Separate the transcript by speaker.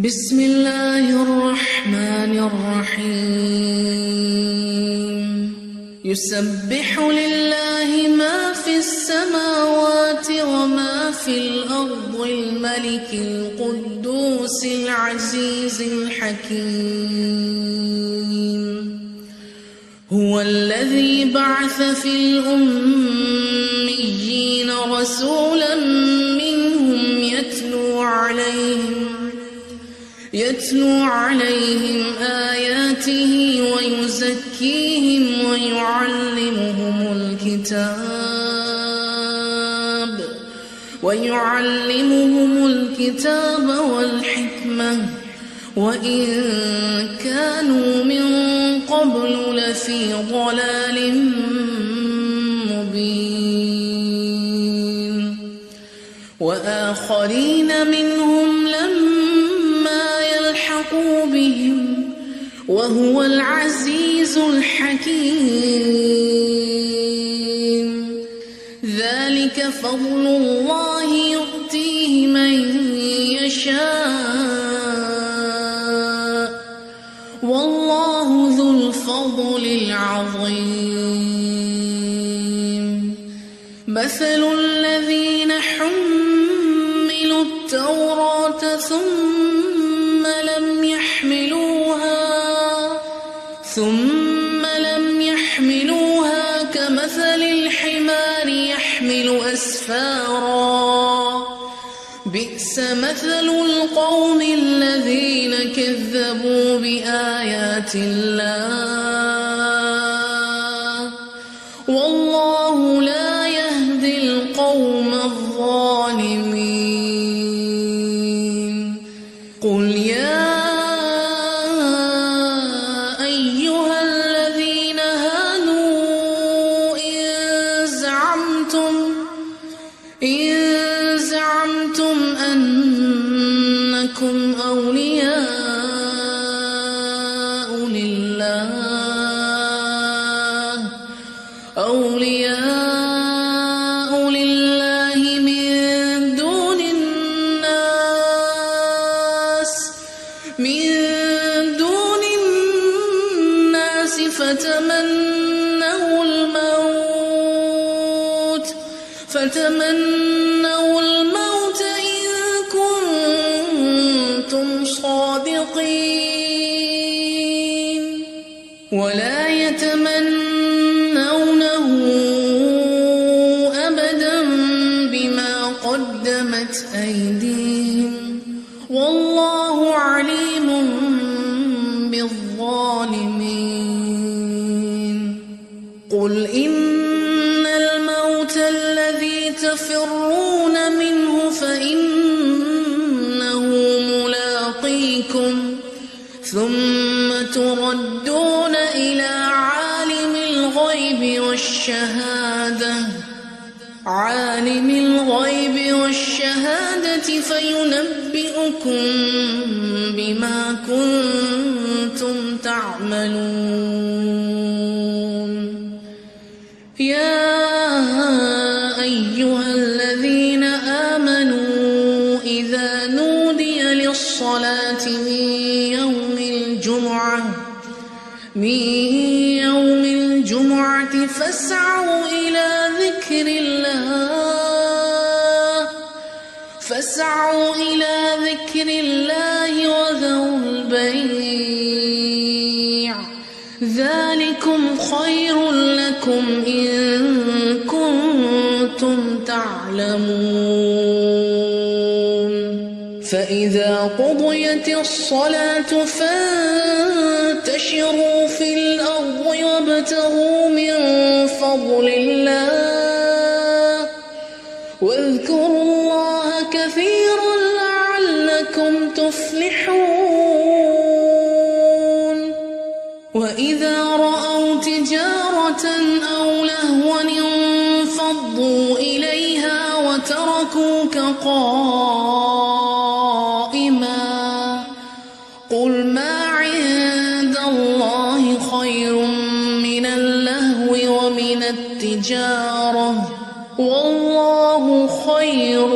Speaker 1: بسم الله الرحمن الرحيم يسبح لله ما في السماوات وما في الأرض الملك القدوس العزيز الحكيم هو الذي بعث في الأميين رسولا منهم يتلو عليهم آياته ويزكيهم ويعلمهم الكتاب والحكمة وإن كانوا من قبل لفي ضلال مبين وآخرين منهم لما يلحقوا بهم وهو العزيز الحكيم ذلك فضل الله يؤتيه من يشاء والله ذو الفضل العظيم مثل الذين حملوا التوراة ثم لم يحملوها كمثل الحمار يحمل أسفارا بئس مثل القوم الذين كذبوا بآيات الله والله لا يهدي القوم الظالمين قل يا أيها الذين هادوا إن زعمتم أنكم أولياء لله من دون الناس فتمنوا الموت إن كنتم صادقين ولا يتمنونه أبدا بما قدمت أيديهم والله عليم بالظالمين قل إن الموت الذي تفرون منه فإنه ملاقيكم ثم تردون إلى عالم الغيب والشهادة فينبئكم بما كنتم تعملون يا أيها الذين آمنوا إذا نودي للصلاة من يوم الجمعة فاسعوا إلى ذكر الله وذروا البيع ذلكم خير لكم إن كنتم تعلمون فإذا قضيت الصلاة فانتشروا في الأرض وابتغوا من فضل الله واذكروا الله كثيرا لعلكم تفلحون وإذا رأوا تجارة أو لهوا انفضوا إليها وتركوك قائما قل ما عند الله خير من اللهو ومن التجارة والله خير